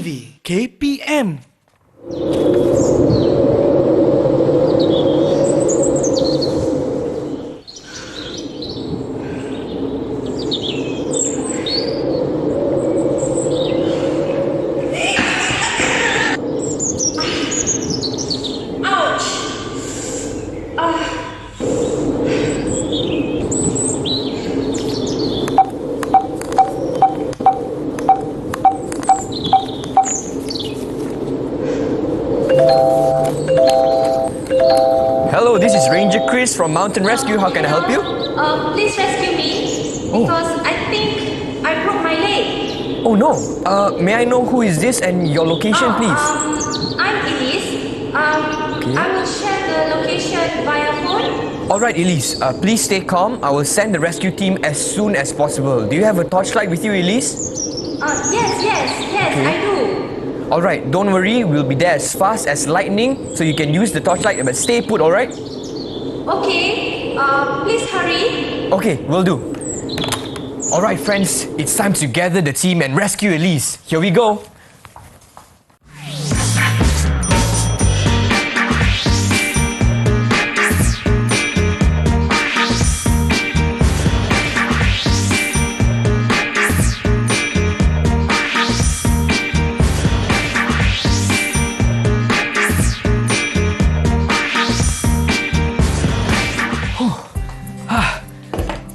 TV KPM. Hello, this is Ranger Chris from Mountain Rescue. How can I help you? Please rescue me because I think I broke my leg. Oh no. May I know who is this and your location, please? I'm Elise. I will share the location via phone. Alright, Elise. Please stay calm. I will send the rescue team as soon as possible. Do you have a torchlight with you, Elise? Yes, I do. Alright, don't worry. We'll be there as fast as lightning, so you can use the torchlight, but stay put, alright? Okay. Please hurry. Okay, will do. Alright, friends. It's time to gather the team and rescue Elise. Here we go.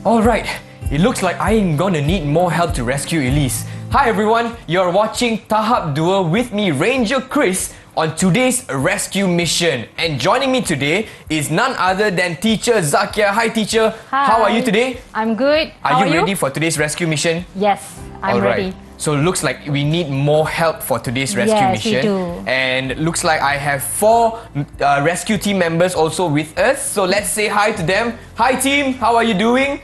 Alright, it looks like I'm gonna need more help to rescue Elise. Hi everyone, you're watching Tahap 2 with me, Ranger Chris, on today's rescue mission. And joining me today is none other than teacher Zakiah. Hi teacher, Hi. How are you today? I'm good. Are you ready for today's rescue mission? Yes, I'm ready. So it looks like we need more help for today's rescue Yes, we mission. do. And it looks like I have 4 rescue team members also with us. So let's say hi to them. Hi team, how are you doing?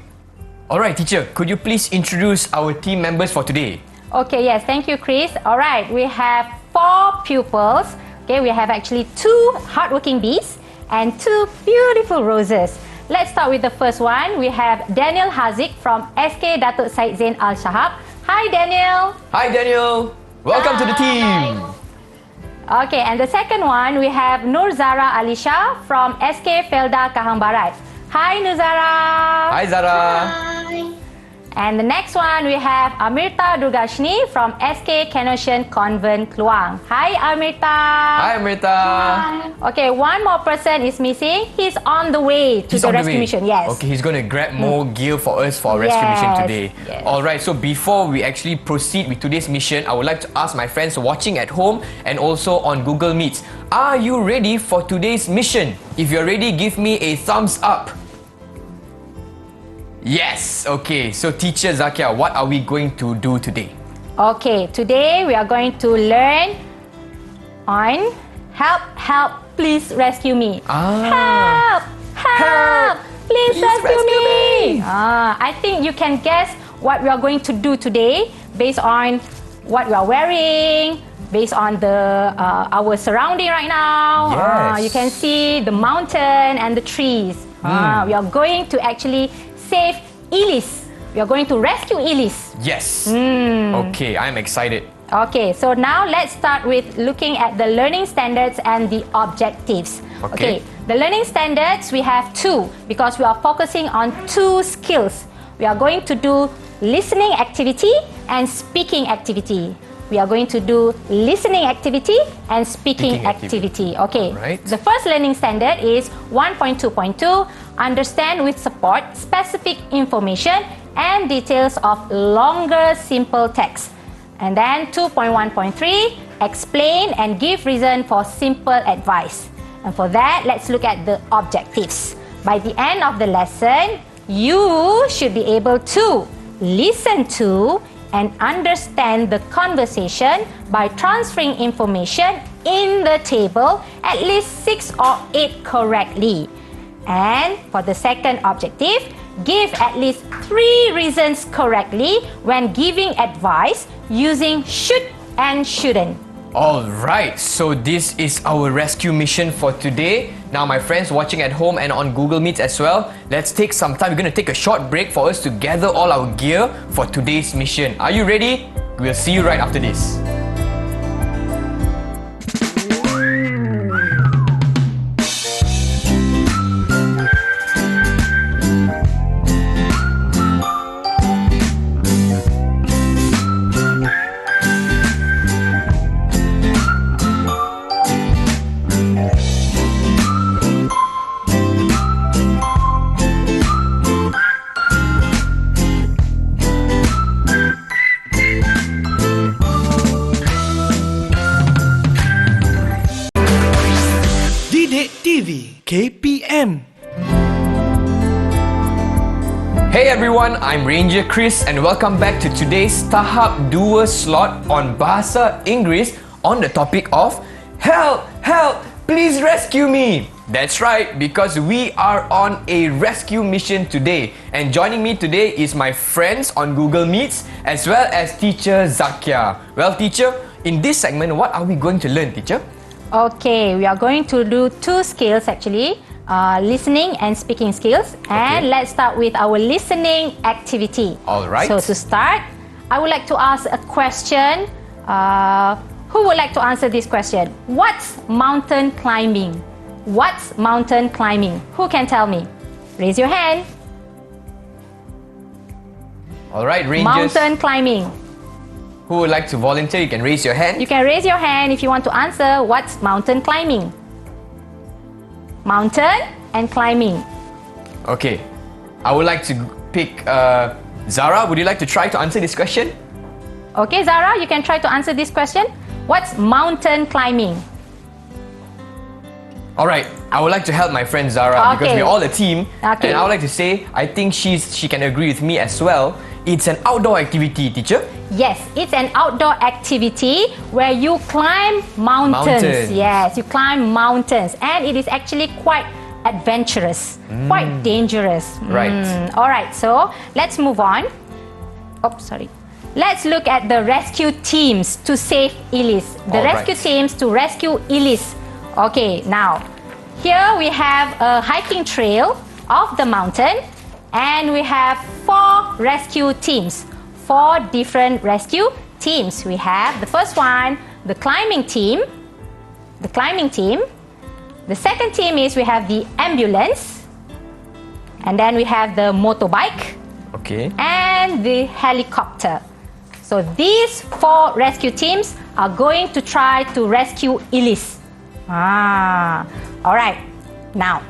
Alright teacher, could you please introduce our team members for today? Okay, yes, thank you, Chris. All right, we have 4 pupils. Okay, we have actually 2 hardworking bees and 2 beautiful roses. Let's start with the first one. We have Daniel Haziq from SK Datuk Syed Zain Al Shahab. Hi, Daniel. Hi Daniel, welcome to the team. Okay, and the second one, we have Nur Zara Alisha from SK Felda Kahang Barat. Hi, Nur Zara. Hi Zara. And the next one, we have Amirta Durgashni from SK Kenosian Convent, Kluang. Hi, Amirta. Hi Amrita. Okay, one more person is missing. He's on the way to the rescue mission. Yes. Okay, he's going to grab more gear for us for our rescue mission today. Yes. Alright, so before we actually proceed with today's mission, I would like to ask my friends watching at home and also on Google Meets, are you ready for today's mission? If you're ready, give me a thumbs up. Yes, okay. So teacher Zakiah, what are we going to do today? Okay, today we are going to learn on help, please rescue me. Help, please rescue me. I think you can guess what we are going to do today based on what we are wearing, based on the our surrounding right now. Yes. You can see the mountain and the trees. We are going to actually save Elise. We are going to rescue Elise. Yes. Okay, I'm excited. Okay, so now let's start with looking at the learning standards and the objectives. Okay. The learning standards, we have 2 because we are focusing on 2 skills. We are going to do listening activity and speaking activity. We are going to do listening activity and speaking activity. Okay. Right. The first learning standard is 1.2.2, understand with support specific information and details of longer simple text. And then 2.1.3, explain and give reason for simple advice. And for that, let's look at the objectives. By the end of the lesson, you should be able to listen to and understand the conversation by transferring information in the table at least 6 or 8 correctly. And for the second objective, give at least 3 reasons correctly when giving advice using should and shouldn't. Alright, so this is our rescue mission for today. Now my friends watching at home and on Google Meet as well, let's take some time. We're going to take a short break for us to gather all our gear for today's mission. Are you ready? We'll see you right after this. Hey everyone, I'm Ranger Chris and welcome back to today's Tahap 2 slot on Bahasa Inggeris on the topic of Help! Help! Please rescue me! That's right, because we are on a rescue mission today. And joining me today is my friends on Google Meets as well as teacher Zakiah. Well teacher, in this segment, what are we going to learn, teacher? Okay, we are going to do 2 skills actually. Listening and speaking skills. And let's start with our listening activity. Alright. So to start, I would like to ask a question. Who would like to answer this question? What's mountain climbing? What's mountain climbing? Who can tell me? Raise your hand. Alright, Rangers. Mountain climbing. Who would like to volunteer? You can raise your hand. You can raise your hand if you want to answer what's mountain climbing. Mountain and climbing. Okay, I would like to pick Zara. Would you like to try to answer this question? Okay, Zara, you can try to answer this question. What's mountain climbing? Alright, I would like to help my friend Zara because we're all a team. Okay. And I would like to say, I think she can agree with me as well. It's an outdoor activity, teacher. Yes, it's an outdoor activity where you climb mountains. Yes, you climb mountains. And it is actually quite adventurous, quite dangerous. Right. Alright, so let's move on. Oh, sorry. Let's look at the rescue teams to save Elise. The rescue teams to rescue Elise. Okay, now, here we have a hiking trail of the mountain. And we have 4 rescue teams, 4 different rescue teams. We have the first one, the climbing team. The climbing team. The second team is we have the ambulance. And then we have the motorbike. Okay. And the helicopter. So these 4 rescue teams are going to try to rescue Elise. Alright. Now,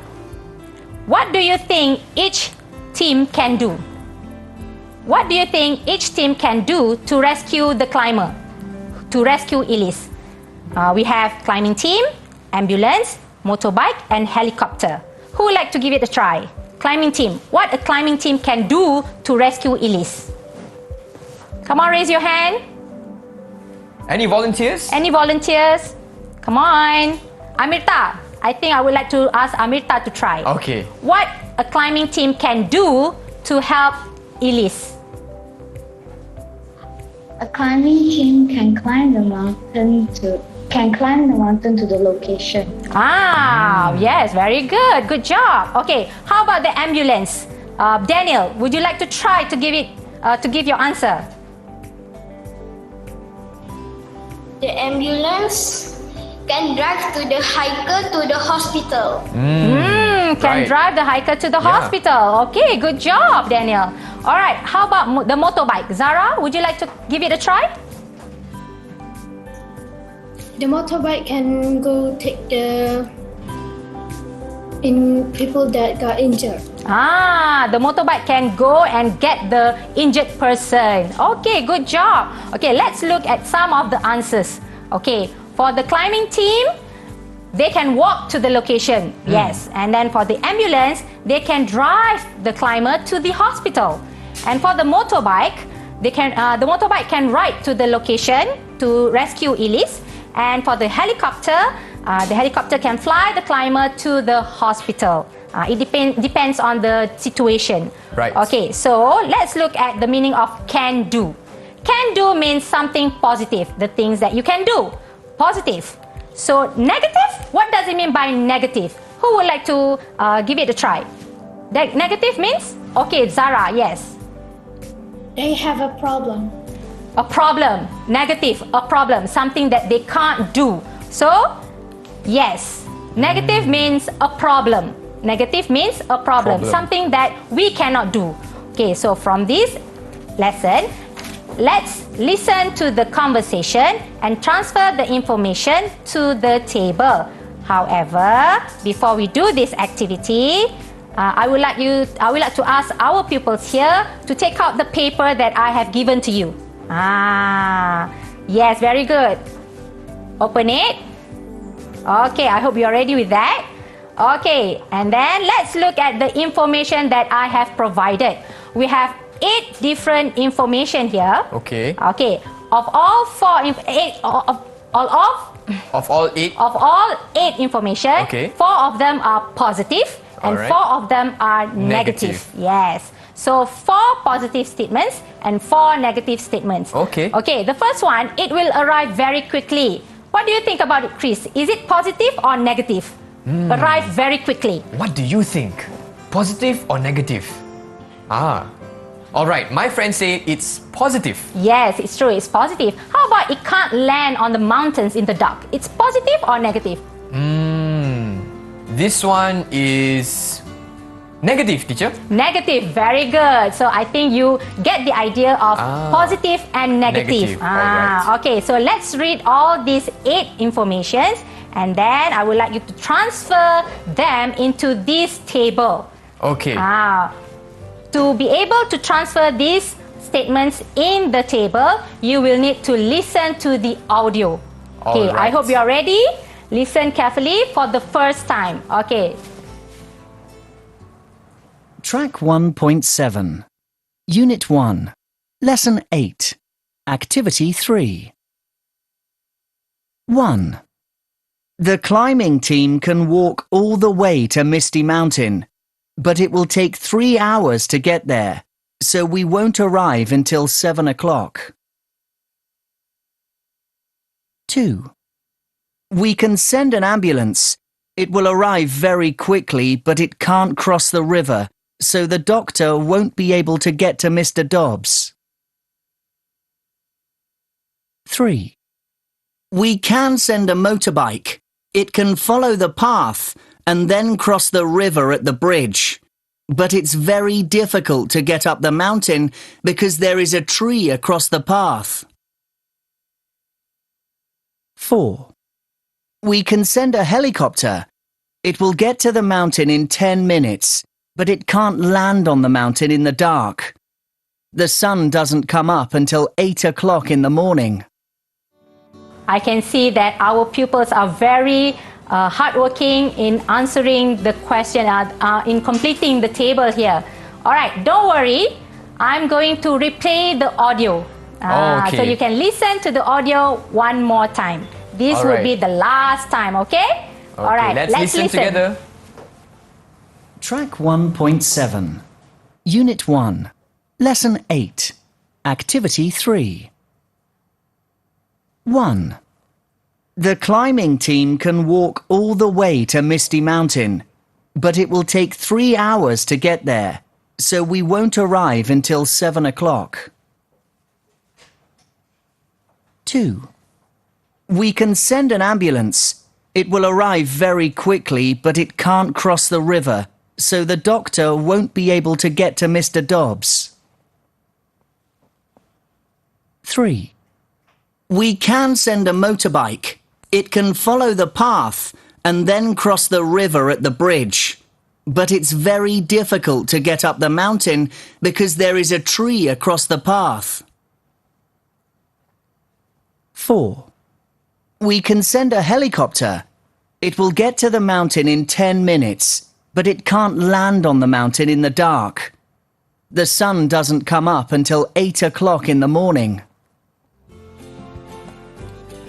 what do you think each team can do? What do you think each team can do to rescue the climber, to rescue Elise? We have climbing team, ambulance, motorbike and helicopter. Who would like to give it a try? Climbing team. What a climbing team can do to rescue Elise? Come on, raise your hand. Any volunteers? Any volunteers? Come on. Amirta. I think I would like to ask Amirta to try. Okay. What a climbing team can do to help Elise? A climbing team can climb the mountain to the location. Yes, very good. Good job. Okay, how about the ambulance? Daniel, would you like to try to give your answer? The ambulance can drive the hiker to the hospital. Can drive the hiker to the hospital. Okay, good job, Daniel. All right, how about the motorbike? Zara, would you like to give it a try? The motorbike can go take people that got injured. The motorbike can go and get the injured person. Okay, good job. Okay, let's look at some of the answers. Okay, for the climbing team, they can walk to the location. Yes. And then for the ambulance, they can drive the climber to the hospital. And for the motorbike, the motorbike can ride to the location to rescue Elise. And for the helicopter can fly the climber to the hospital. It depends on the situation. Right. Okay, so let's look at the meaning of can do. Can do means something positive, the things that you can do. Positive. So negative, what does it mean by negative? Who would like to give it a try? Negative means? Okay, Zara, yes. They have a problem. A problem, negative, a problem, something that they can't do. So, yes, negative means a problem. Negative means a problem, something that we cannot do. Okay, so from this lesson, let's listen to the conversation and transfer the information to the table. However, before we do this activity, I would like to ask our pupils here to take out the paper that I have given to you. Yes, very good. Open it. Okay, I hope you're ready with that. Okay, and then let's look at the information that I have provided. We have 8 different information here. Okay. Okay, of all 4 Of all 8. Of all 8 information, Okay. 4 of them are positive and Alright. 4 of them are negative. Yes. So 4 positive statements and 4 negative statements. Okay. Okay, the first one, it will arrive very quickly. What do you think about it, Chris? Is it positive or negative? Arrive very quickly. What do you think? Positive or negative? Alright, my friends say it's positive. Yes, it's true, it's positive. How about it can't land on the mountains in the dark? It's positive or negative? This one is negative, teacher. Negative, very good. So I think you get the idea of positive and negative. Negative, alright. Okay, so let's read all these 8 informations and then I would like you to transfer them into this table. Okay. To be able to transfer these statements in the table, you will need to listen to the audio. Okay, I Alright. hope you are ready. Listen carefully for the first time. Okay. Track 1.7, Unit 1, Lesson 8, Activity 3. 1. The climbing team can walk all the way to Misty Mountain, but it will take 3 hours to get there, so we won't arrive until 7 o'clock. 2. We can send an ambulance. It will arrive very quickly, but it can't cross the river, so the doctor won't be able to get to Mr. Dobbs. 3. We can send a motorbike. It can follow the path and then cross the river at the bridge. But it's very difficult to get up the mountain because there is a tree across the path. 4. We can send a helicopter. It will get to the mountain in 10 minutes, but it can't land on the mountain in the dark. The sun doesn't come up until 8 o'clock in the morning. I can see that our pupils are very hardworking in answering the question, in completing the table here. Alright, don't worry. I'm going to replay the audio. So you can listen to the audio one more time. This will be the last time, okay? Alright, let's listen together. Track 1.7, Unit 1, Lesson 8, Activity 3. 1. The climbing team can walk all the way to Misty Mountain, but it will take 3 hours to get there, so we won't arrive until 7 o'clock. 2. We can send an ambulance. It will arrive very quickly, but it can't cross the river, so the doctor won't be able to get to Mr. Dobbs. 3. We can send a motorbike. It can follow the path and then cross the river at the bridge. But it's very difficult to get up the mountain because there is a tree across the path. 4. We can send a helicopter. It will get to the mountain in 10 minutes, but it can't land on the mountain in the dark. The sun doesn't come up until 8 o'clock in the morning.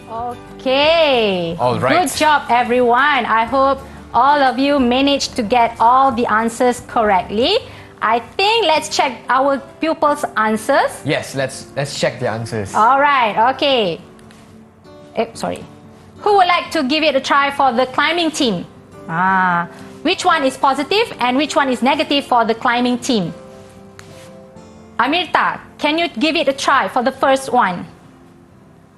Okay. All right. Good job, everyone. I hope all of you managed to get all the answers correctly. I think let's check our pupils' answers. Yes, let's check the answers. All right. Okay. Sorry. Who would like to give it a try for the climbing team? Which one is positive and which one is negative for the climbing team? Amirta, can you give it a try for the first one?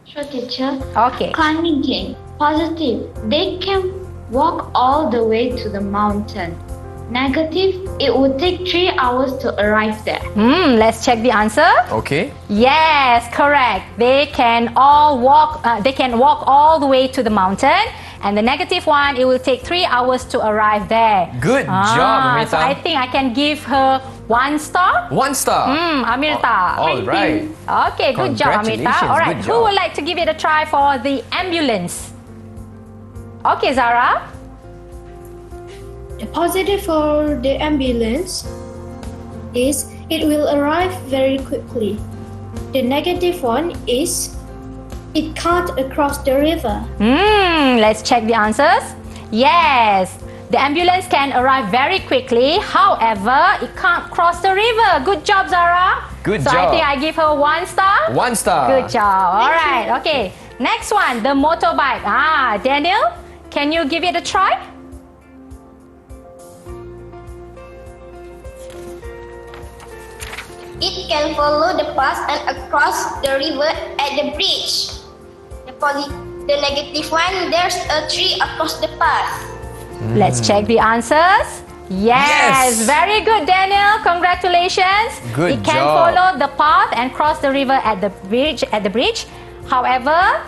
Sure, teacher. Okay. Climbing team, positive. They can walk all the way to the mountain. Negative, it would take 3 hours to arrive there. Let's check the answer. Okay. Yes, correct. They can all walk. They can walk all the way to the mountain. And the negative one, it will take 3 hours to arrive there. Good job, Amirta. So I think I can give her 1 star. 1 star. Amirta. All right. Okay, good job, Amirta. Congratulations, All right, good who job. would like to give it a try for the ambulance? Okay, Zara. The positive for the ambulance is it will arrive very quickly. The negative one is it can't cross the river. Let's check the answers. Yes, the ambulance can arrive very quickly. However, it can't cross the river. Good job, Zara. Good so job. I think I give her 1 star. 1 star. Good job. All right. Okay. Next one, the motorbike. Daniel, can you give it a try? It can follow the path and across the river at the bridge. The negative one, there's a tree across the path. Let's check the answers. Yes, very good, Daniel. Congratulations. Good It can job. follow the path and cross the river at the bridge. However,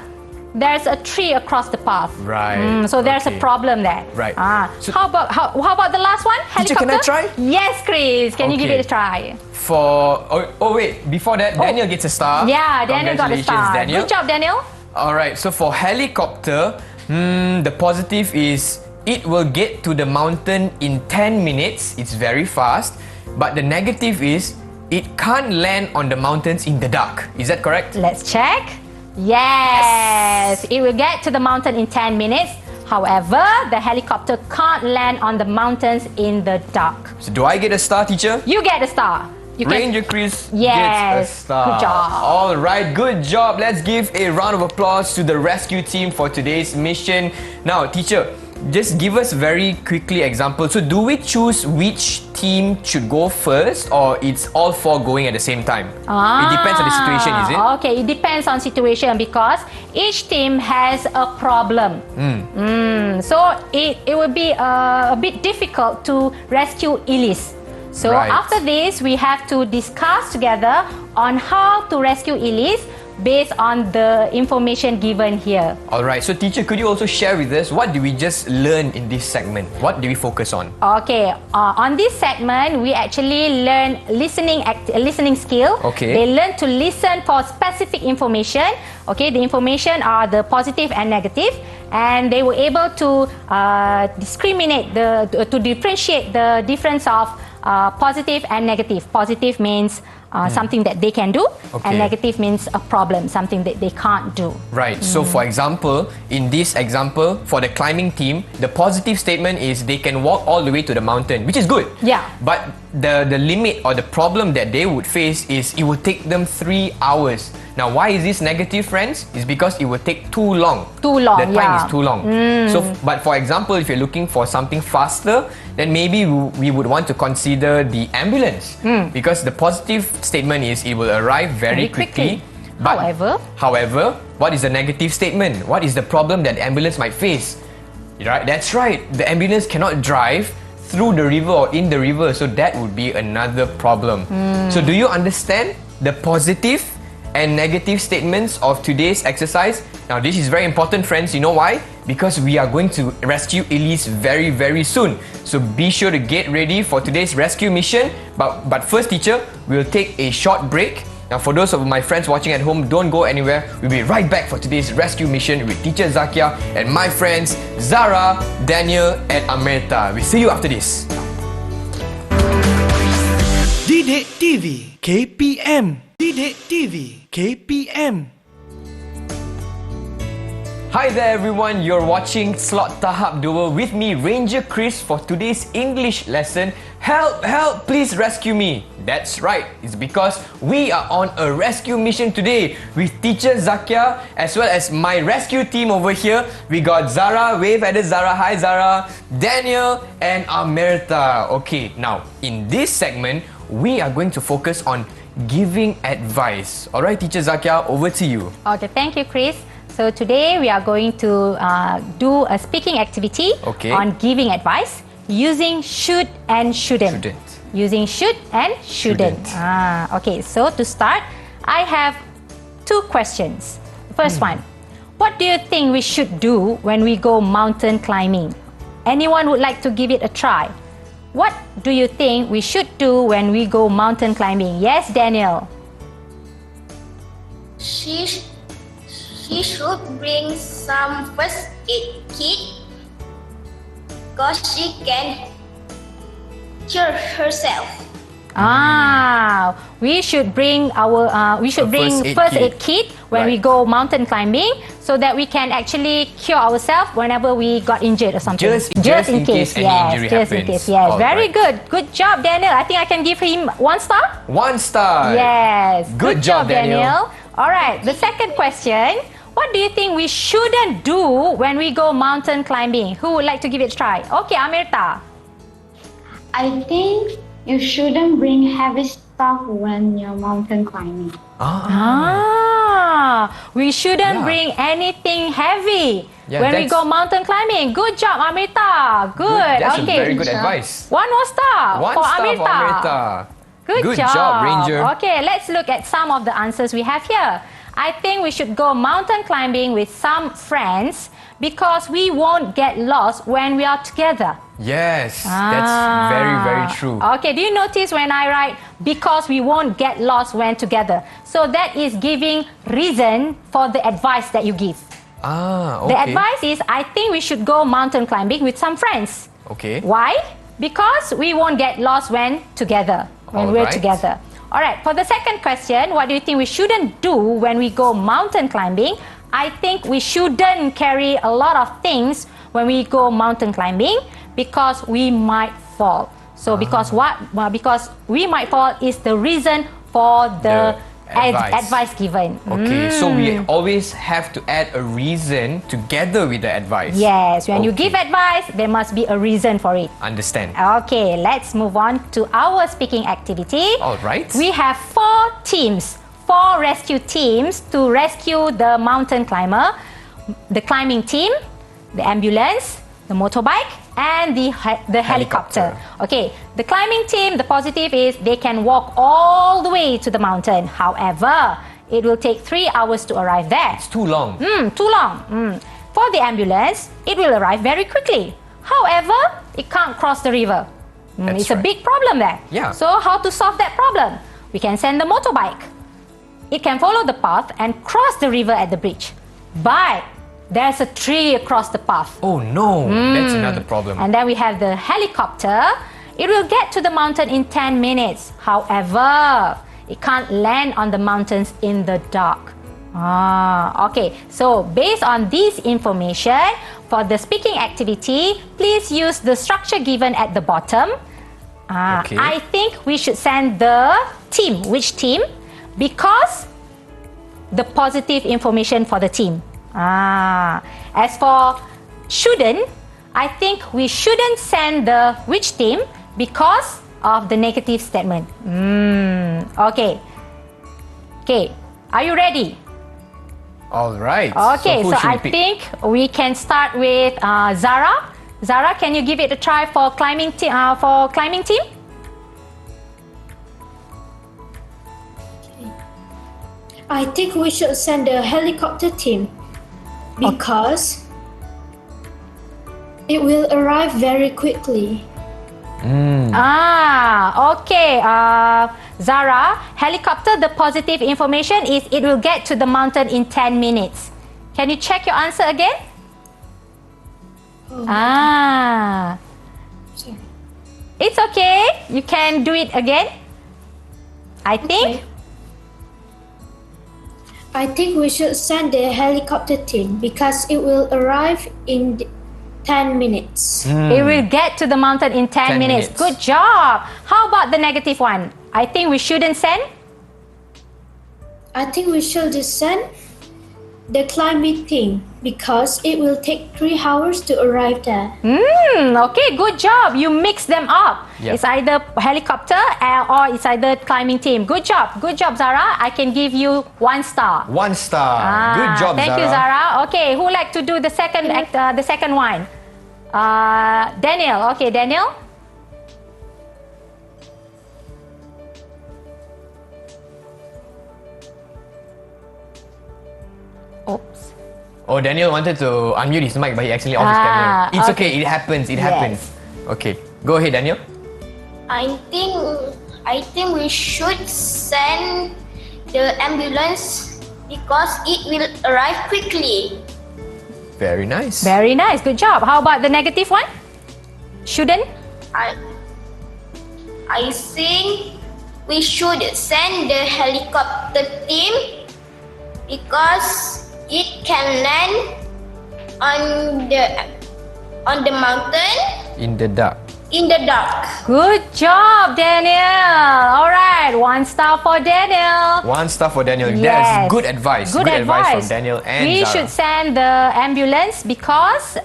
there's a tree across the path. Right. So there's a problem there. Right. So- how about the last one? Teacher, Helicopter? can I try? Yes, Chris. Can you give Okay. it a try? Wait, before that, Daniel gets a star. Yeah, Daniel got a Congratulations, star. Daniel. Good job, Daniel. Alright, so for helicopter, the positive is it will get to the mountain in 10 minutes. It's very fast. But the negative is it can't land on the mountains in the dark. Is that correct? Let's check. Yes, it will get to the mountain in 10 minutes. However, the helicopter can't land on the mountains in the dark. So do I get a star, teacher? You get a star. You Ranger Chris Yes, gets a star. good job. All right, good job. Let's give a round of applause to the rescue team for today's mission. Now, teacher, just give us very quickly example. So do we choose which team should go first, or it's all four going at the same time? It depends on the situation, is it? Okay, it depends on situation because each team has a problem. So it will be a bit difficult to rescue Elise. So Right. after this, we have to discuss together on how to rescue Elise based on the information given here. All right. So, teacher, could you also share with us what do we just learn in this segment? What do we focus on? Okay, on this segment, we actually learn listening skill. Okay. They learn to listen for specific information. Okay, the information are the positive and negative, and they were able to differentiate the difference of positive and negative. Positive means something that they can do, Okay. and negative means a problem, something that they can't do. Right. So, for example, in this example, for the climbing team, the positive statement is they can walk all the way to the mountain, which is good. Yeah. But the limit or the problem that they would face is it would take them 3 hours. Now, why is this negative, friends? It's because it would take too long. Too long, The time yeah. is too long. So, but for example, if you're looking for something faster, then maybe we would want to consider the ambulance, because the positive statement is it will arrive very quickly. But however, what is the negative statement? What is the problem that the ambulance might face? Right, that's right. The ambulance cannot drive through the river or in the river, so that would be another problem. So do you understand the positive and negative statements of today's exercise? Now, this is very important, friends. You know why? Because we are going to rescue Elise very, very soon. So be sure to get ready for today's rescue mission. But first, teacher, we'll take a short break. Now, for those of my friends watching at home, don't go anywhere. We'll be right back for today's rescue mission with teacher Zakiah and my friends Zara, Daniel, and Amerta. We'll see you after this. Didik TV KPM. Didik TV KPM. Hi there everyone, you're watching Slot Tahap 2 with me, Ranger Chris, for today's English lesson. Help, help, please rescue me. That's right, it's because we are on a rescue mission today with teacher Zakiah as well as my rescue team over here. We got Zara, wave at us, Zara, hi Zara, Daniel and Amerta. Okay, now in this segment, we are going to focus on giving advice. Alright, teacher Zakiah, over to you. Okay, thank you, Chris. So today we are going to do a speaking activity on giving advice using should and shouldn't. Using should and shouldn't. Okay, so to start, I have two questions. First one, what do you think we should do when we go mountain climbing? Anyone would like to give it a try? What do you think we should do when we go mountain climbing? Yes, Daniel. She should bring some first aid kit because she can teacher herself. We should bring our first aid kit when we go mountain climbing, so that we can actually cure ourselves whenever we got injured or something. Just in case any injury happens. Yes, very Alright. good. Good job, Daniel. I think I can give him 1 star. 1 star. Yes. Good job, Daniel. All right. The second question. What do you think we shouldn't do when we go mountain climbing? Who would like to give it a try? Okay, Amirta. I think you shouldn't bring heavy stuff when you're mountain climbing. We shouldn't bring anything heavy when we go mountain climbing. Good job, Amrita. Good. That's Okay. a very good advice. 1 more star 1 for star Amrita. for Amrita. Good job, Ranger. Okay, let's look at some of the answers we have here. I think we should go mountain climbing with some friends because we won't get lost when we are together. Yes, that's very, very true. Okay, do you notice when I write because we won't get lost when together? So that is giving reason for the advice that you give. Okay. The advice is, I think we should go mountain climbing with some friends. Okay. Why? Because we won't get lost when together, when we're Alright. together. All right, for the second question, what do you think we shouldn't do when we go mountain climbing? I think we shouldn't carry a lot of things when we go mountain climbing because we might fall. So because we might fall is the reason for the advice given. Okay, so we always have to add a reason together with the advice. Yes, when you give advice, there must be a reason for it. Understand. Okay, let's move on to our speaking activity. All right. We have 4 teams, 4 rescue teams to rescue the mountain climber. The climbing team, the ambulance, the motorbike, and the helicopter. Okay, the climbing team, the positive is they can walk all the way to the mountain. However, it will take 3 hours to arrive there. It's too long. Too long. For the ambulance, it will arrive very quickly. However, it can't cross the river. It's a big problem there. Yeah. So how to solve that problem? We can send the motorbike. It can follow the path and cross the river at the bridge. But there's a tree across the path. Oh no, that's another problem. And then we have the helicopter. It will get to the mountain in 10 minutes. However, it can't land on the mountains in the dark. Okay. So based on this information, for the speaking activity, please use the structure given at the bottom. Okay. I think we should send the team. Which team? Because the positive information for the team. As for shouldn't, I think we shouldn't send the which team because of the negative statement. Okay. Are you ready? All right. Okay, so who should I we pick? think we can start with Zara. Zara, can you give it a try for climbing team? I think we should send the helicopter team because it will arrive very quickly. Okay. Zara, helicopter, the positive information is it will get to the mountain in 10 minutes. Can you check your answer again? Sorry. It's okay. You can do it again. I think. I think we should send the helicopter team because it will arrive in 10 minutes. It will get to the mountain in 10 minutes. minutes. Good job. How about the negative one? I think we shouldn't send. I think we should just send the climbing team because it will take 3 hours to arrive there. Okay, good job. You mix them up. Yep. It's either helicopter or it's either climbing team. Good job, Zara. I can give you 1 star. 1 star. Good job, Thank you, Zara. Okay, who like to do the second one? Daniel. Okay, Daniel. Oops. Oh, Daniel wanted to unmute his mic, but he accidentally off his camera. It's okay. It happens. It happens. Okay, go ahead, Daniel. I think we should send the ambulance because it will arrive quickly. Very nice. Very nice. Good job. How about the negative one? Shouldn't? I think we should send the helicopter team because it can land on the mountain In the dark. in the dark. Good job, Daniel. All right, 1 star for Daniel. 1 star for Daniel. Yes. That's good advice. Good advice from Daniel and We Zara. should send the ambulance because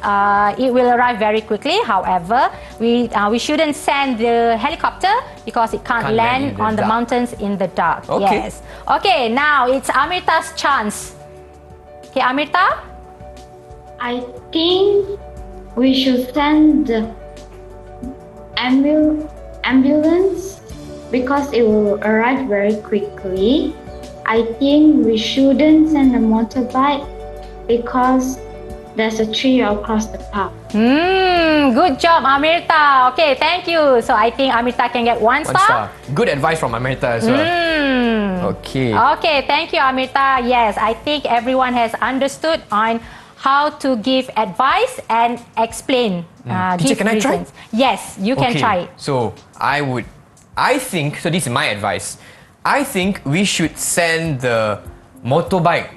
it will arrive very quickly. However, we shouldn't send the helicopter because it can't land in the on the dark. mountains in the dark. Okay. Yes. Okay, now it's Amrita's chance. Okay, Amrita? I think we should send the ambulance because it will arrive very quickly. I think we shouldn't send a motorbike because there's a tree across the path. Good job, Amrita. Okay, thank you. So I think Amrita can get 1 1 star. star. Good advice from Amrita as well. Okay. Okay, thank you, Amrita. Yes, I think everyone has understood on how to give advice and explain. Teacher, give can I try? reasons. Yes, you can try. So I think, so this is my advice. I think we should send the motorbike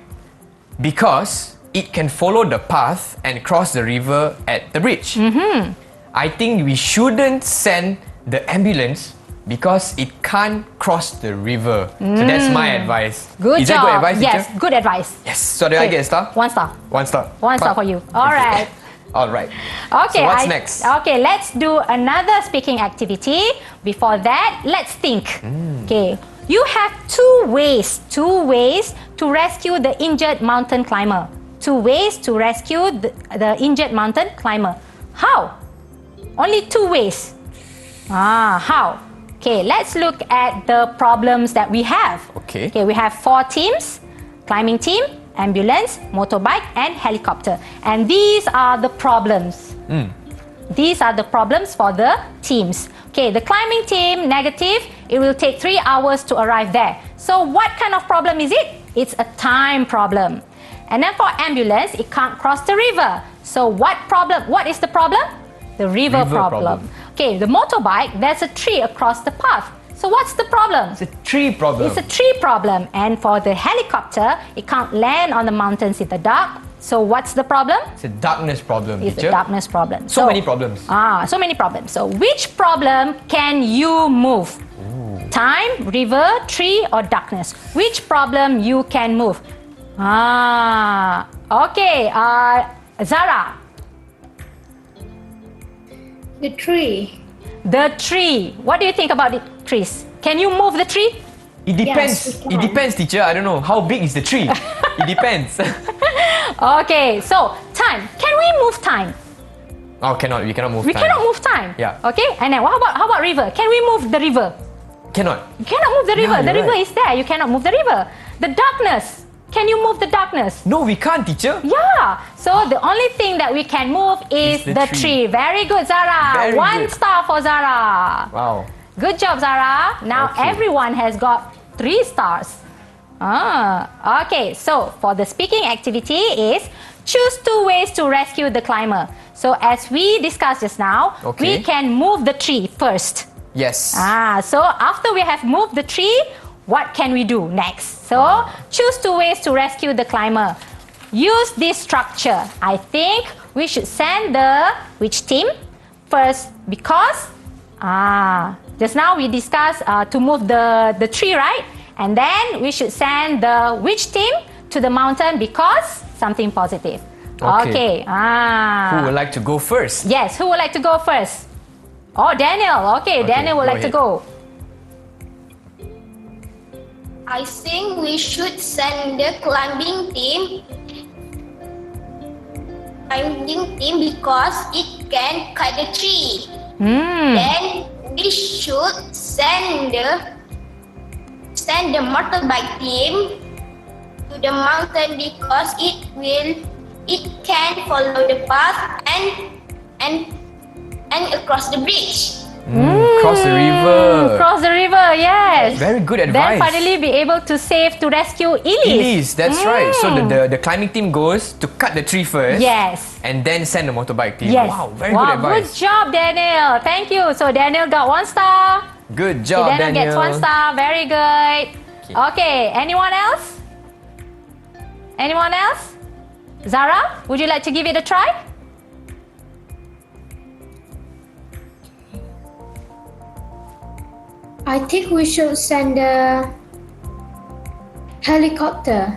because it can follow the path and cross the river at the bridge. I think we shouldn't send the ambulance because it can't cross the river. So that's my advice. Good Is job. that good advice, teacher? Yes, good advice. Yes. So do I get a star? 1 star. 1 star. 1 star for you. All right. All right. Okay. So what's next? Okay, let's do another speaking activity. Before that, let's think. Okay. You have two ways to rescue the injured mountain climber. 2 ways to rescue the injured mountain climber. How? Only 2 ways. How? Okay, let's look at the problems that we have. Okay. Okay, we have 4 teams: climbing team, ambulance, motorbike, and helicopter. And these are the problems. These are the problems for the teams. Okay, the climbing team, negative, it will take 3 hours to arrive there. So what kind of problem is it? It's a time problem. And then for ambulance, it can't cross the river. So what is the problem? The river problem. Okay, the motorbike, there's a tree across the path. So what's the problem? It's a tree problem. It's a tree problem. And for the helicopter, it can't land on the mountains in the dark. So what's the problem? It's a darkness problem, It's teacher. a darkness problem. So many problems. So many problems. So which problem can you move? Time, river, tree, or darkness? Which problem you can move? Okay. Zara. The tree. The tree. What do you think about the trees? Can you move the tree? It depends. Yes, we It can. depends, teacher. I don't know. How big is the tree? It depends. Okay, so time. Can we move time? Oh, cannot. We cannot move We time. cannot move time. Yeah. Okay, and then how about river? Can we move the river? Cannot. You cannot move the river. Yeah, The you're river right. is there. You cannot move the river. The darkness. Can you move the darkness? No, we can't, teacher. Yeah. So the only thing that we can move is It's the the tree. tree. Very good, Zara. Very 1 good. star for Zara. Wow. Good job, Zara. Now Okay. everyone has got 3 stars. Okay. So for the speaking activity is choose 2 ways to rescue the climber. So as we discussed just now, we Okay. can move the tree first. Yes. So after we have moved the tree, what can we do next? So choose 2 ways to rescue the climber. Use this structure. I think we should send which team first because just now we discussed to move the tree, right? And then we should send the which team to the mountain because something positive. Okay. Okay. Who would like to go first? Yes, who would like to go first? Oh, Daniel. Okay, Daniel would go like to ahead. go. I think we should send the climbing team because it can cut the tree. Then we should send the motorbike team to the mountain because it can follow the path and across the bridge. Cross the river. Cross the river, yes. Very good Then advice. finally be able to rescue Elise. Elise, that's right. So the climbing team goes to cut the tree first. Yes. And then send the motorbike team. Yes. Wow, very good advice. Good job, Daniel. Thank you. So Daniel got 1 star. Good job, Daniel Daniel. gets 1 star. Very good. Okay, anyone else? Anyone else? Zara, would you like to give it a try? I think we should send a helicopter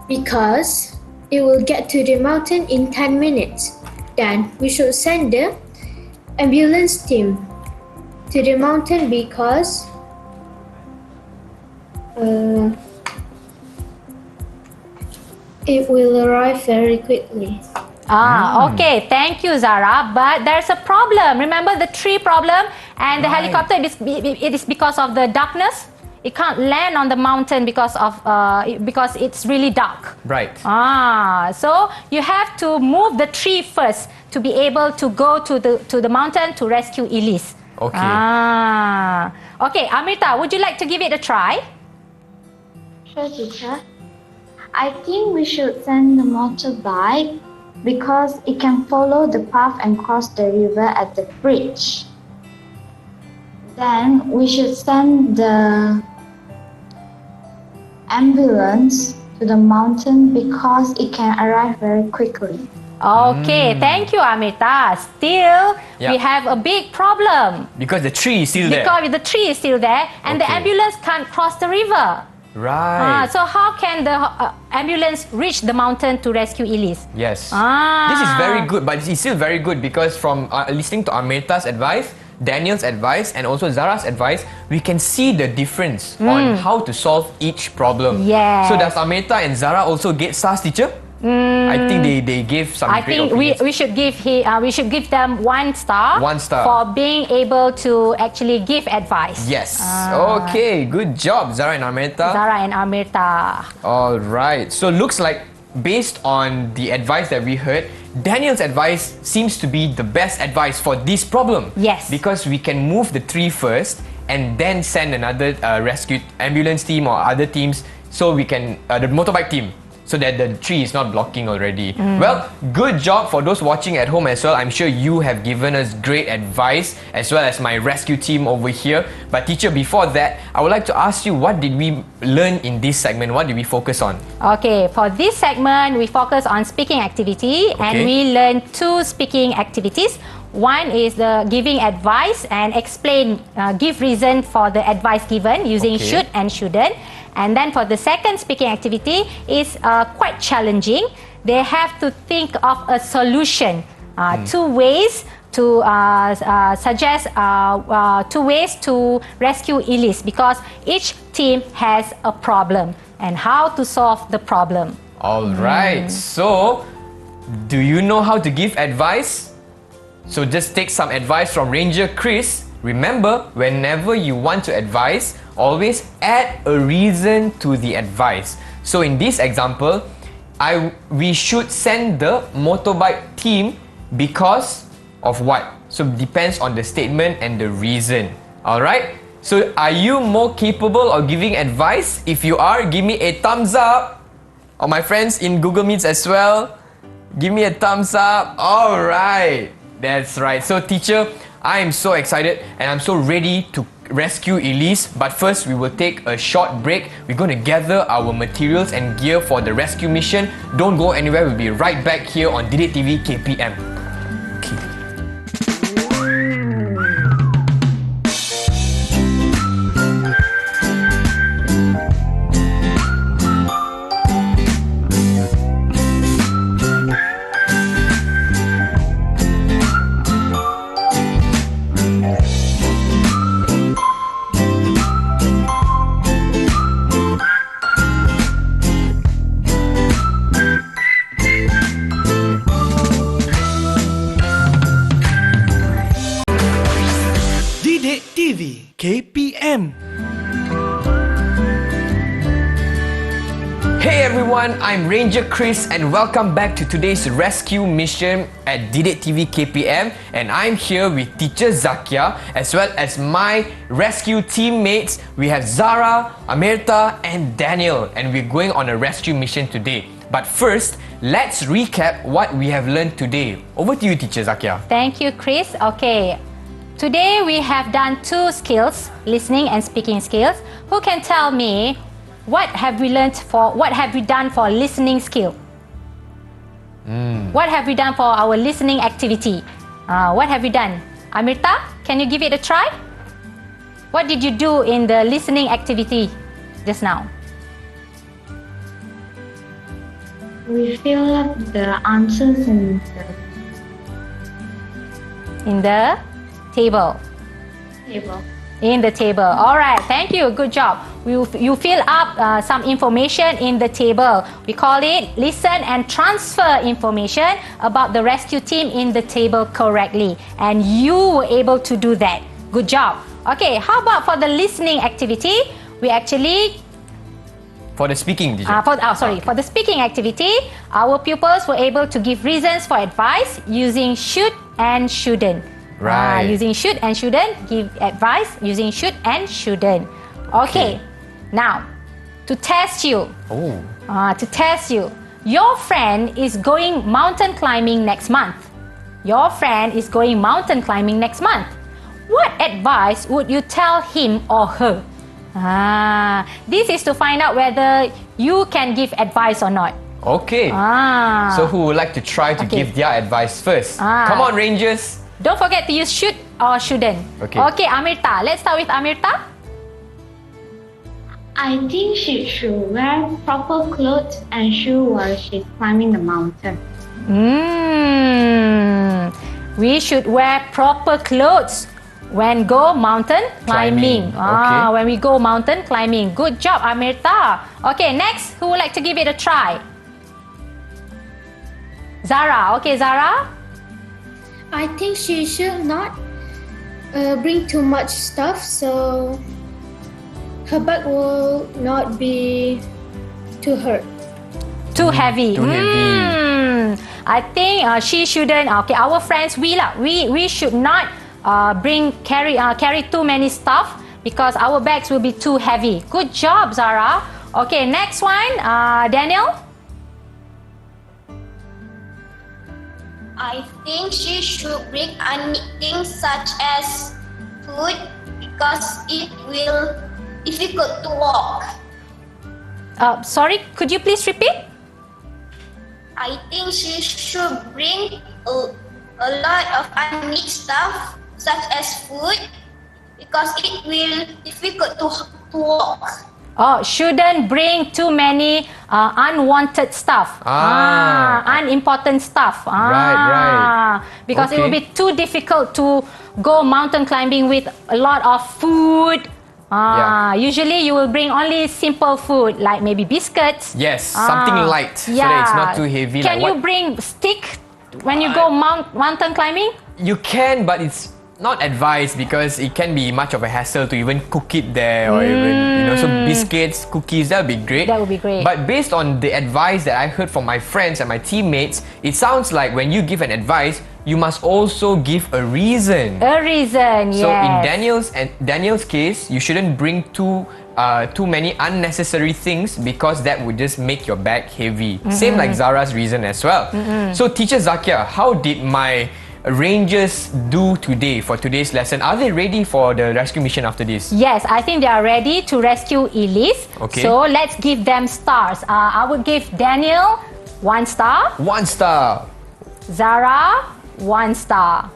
because it will get to the mountain in 10 minutes. Then we should send the ambulance team to the mountain because it will arrive very quickly. Okay. Thank you, Zara. But there's a problem. Remember the tree problem? And the helicopter, it is because of the darkness. It can't land on the mountain because it's really dark. Right. So you have to move the tree first to be able to go to the mountain to rescue Elise. Okay. Okay, Amrita, would you like to give it a try? Sure, teacher. I think we should send the motorbike because it can follow the path and cross the river at the bridge. Then we should send the ambulance to the mountain because it can arrive very quickly. Okay, thank you, Amrita. Still, we have a big problem. Because the tree is still there. Because the tree is still there and the ambulance can't cross the river. Right. So how can the ambulance reach the mountain to rescue Elise? Yes. This is very good, but it's still very good because from listening to Amrita's advice, Daniel's advice, and also Zara's advice, we can see the difference on how to solve each problem. Yes. So does Amrita and Zara also get stars, teacher? I think they gave some I great think we should give them 1 star. 1 star. For being able to actually give advice. Yes. Okay, good job, Zara and Amrita. Zara and Amrita. All right. So looks like based on the advice that we heard, Daniel's advice seems to be the best advice for this problem. Yes. Because we can move the tree first and then send another rescue ambulance team or other teams so we can, the motorbike team, so that the tree is not blocking already. Well, good job for those watching at home as well. I'm sure you have given us great advice as well as my rescue team over here. But teacher, before that, I would like to ask you, what did we learn in this segment? What did we focus on? Okay, for this segment, we focus on speaking activity and we learn 2 speaking activities. One is the giving advice and give reason for the advice given using should and shouldn't. And then for the second speaking activity is quite challenging. They have to think of a solution, 2 ways to suggest 2 ways to rescue Elise because each team has a problem and how to solve the problem. All right. So, do you know how to give advice? So just take some advice from Ranger Chris. Remember, whenever you want to advise, always add a reason to the advice. So in this example, we should send the motorbike team because of what? So depends on the statement and the reason. Alright? So are you more capable of giving advice? If you are, give me a thumbs up. Or my friends in Google Meets as well, give me a thumbs up. Alright. That's right. So teacher, I am so excited and I'm so ready to rescue Elise. But first, we will take a short break. We're going to gather our materials and gear for the rescue mission. Don't go anywhere. We'll be right back here on Didik TV KPM. Didik TV KPM. Hey everyone, I'm Ranger Chris and welcome back to today's rescue mission at Didik TV KPM, and I'm here with teacher Zakiah as well as my rescue teammates. We have Zara, Amrita and Daniel, and we're going on a rescue mission today. But first, let's recap what we have learned today. Over to you, teacher Zakiah. Thank you, Chris. Okay. Today we have done 2 skills, listening and speaking skills. Who can tell me what have we done for listening skill? What have we done for our listening activity? What have we done? Amirta, can you give it a try? What did you do in the listening activity just now? We fill up the answers in the table. In the table. All right, thank you. Good job. You fill up some information in the table. We call it listen and transfer information about the rescue team in the table correctly. And you were able to do that. Good job. Okay, how about for the listening activity? We actually... For the speaking, teacher. For the speaking activity, our pupils were able to give reasons for advice using should and shouldn't. Right. Using should and shouldn't, give advice using should and shouldn't. Okay. Now, to test you. Your friend is going mountain climbing next month. What advice would you tell him or her? This is to find out whether you can give advice or not. Okay. So who would like to try to give their advice first? Come on, Rangers. Don't forget to use should or shouldn't. Okay, Amirta. Let's start with Amirta. I think she should wear proper clothes and shoes while she's climbing the mountain. We should wear proper clothes when go mountain climbing. When we go mountain climbing. Good job, Amirta. Okay, next, who would like to give it a try? Zara. Okay, Zara. I think she should not bring too much stuff, so her bag will not be too Too heavy. I think she shouldn't. Okay, our friends, we should not carry too many stuff because our bags will be too heavy. Good job, Zara. Okay, next one, Daniel. I think she should bring anything such as food because it will difficult to walk. Sorry, could you please repeat? I think she should bring a lot of unneeded stuff such as food because it will difficult to walk. Shouldn't bring too many unwanted stuff. Unimportant stuff. Right. Because it will be too difficult to go mountain climbing with a lot of food. Usually you will bring only simple food like maybe biscuits. Yes, something light so that it's not too heavy. Can you bring stick when you go mountain climbing? You can, but it's not advised because it can be much of a hassle to even cook it there or even, so biscuits, cookies, that would be great. That would be great. But based on the advice that I heard from my friends and my teammates, it sounds like when you give an advice, you must also give a reason. A reason, yes. So in Daniel's case, you shouldn't bring too many unnecessary things because that would just make your bag heavy. Same like Zara's reason as well. So Teacher Zakiah, how did my Rangers do today for today's lesson? Are they ready for the rescue mission after this? Yes, I think they are ready to rescue Elise. Okay. So let's give them stars. I would give Daniel 1 star. 1 star. Zara 1 star.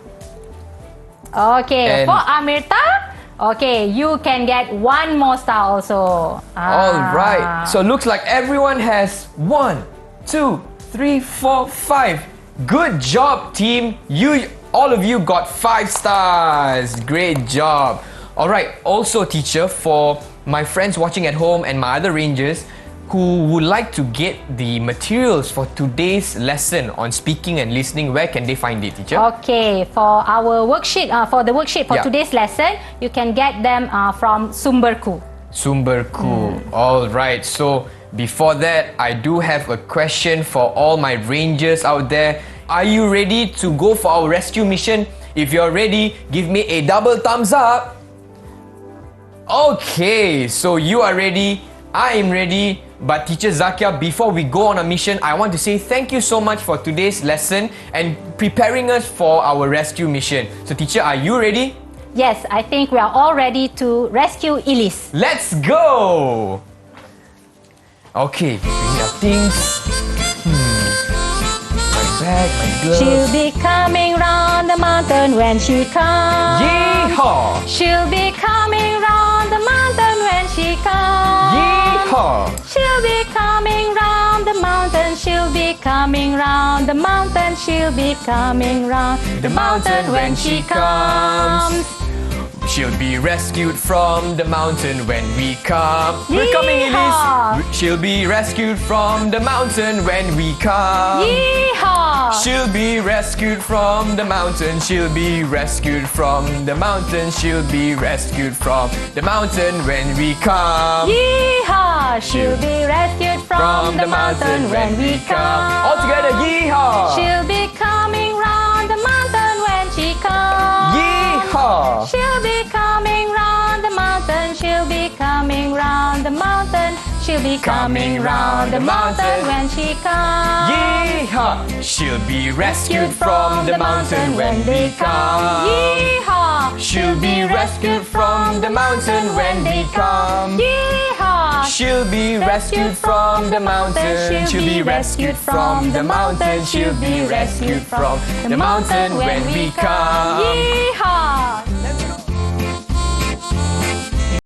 Okay, And for Amirta, okay, you can get 1 more star also. All right. So looks like everyone has 1, 2, 3, 4, 5. Good job, team. All of you got 5 stars. Great job. All right. Also, teacher, for my friends watching at home and my other Rangers who would like to get the materials for today's lesson on speaking and listening, where can they find it, teacher? Okay, for our worksheet, for today's lesson, you can get them from Sumberku. All right. So before that, I do have a question for all my Rangers out there. Are you ready to go for our rescue mission? If you're ready, give me a double thumbs up. Okay, so you are ready, I am ready. But Teacher Zakiah, before we go on a mission, I want to say thank you so much for today's lesson and preparing us for our rescue mission. So teacher, are you ready? Yes, I think we are all ready to rescue Elise. Let's go! Okay, bring our things. My bag, my gloves. She'll be coming round the mountain when she comes. Yeehaw! She'll be coming round the mountain when she comes. Yeehaw! She'll be coming round the mountain. She'll be coming round the mountain. She'll be coming round the mountain when she comes. She'll be rescued from the mountain when we come. We're coming, Yeehaw! Elise. She'll be rescued from the mountain when we come. Yeehaw! She'll be rescued from the mountain. She'll be rescued from the mountain. She'll be rescued from the mountain when we come. Yeehaw! She'll be rescued from the mountain when we come. All together, yeehaw! She'll be coming round the mountain when she comes. Yeehaw! She'll be coming round the mountain. She'll be coming round the mountain. She'll be coming round the mountain when she comes. Yeehaw! She'll be rescued from the mountain when we come. Yeehaw! She'll be rescued from the mountain when we come. Yeehaw! She'll be rescued from the mountain. She'll be rescued from the mountain. She'll be rescued from the mountain when we come.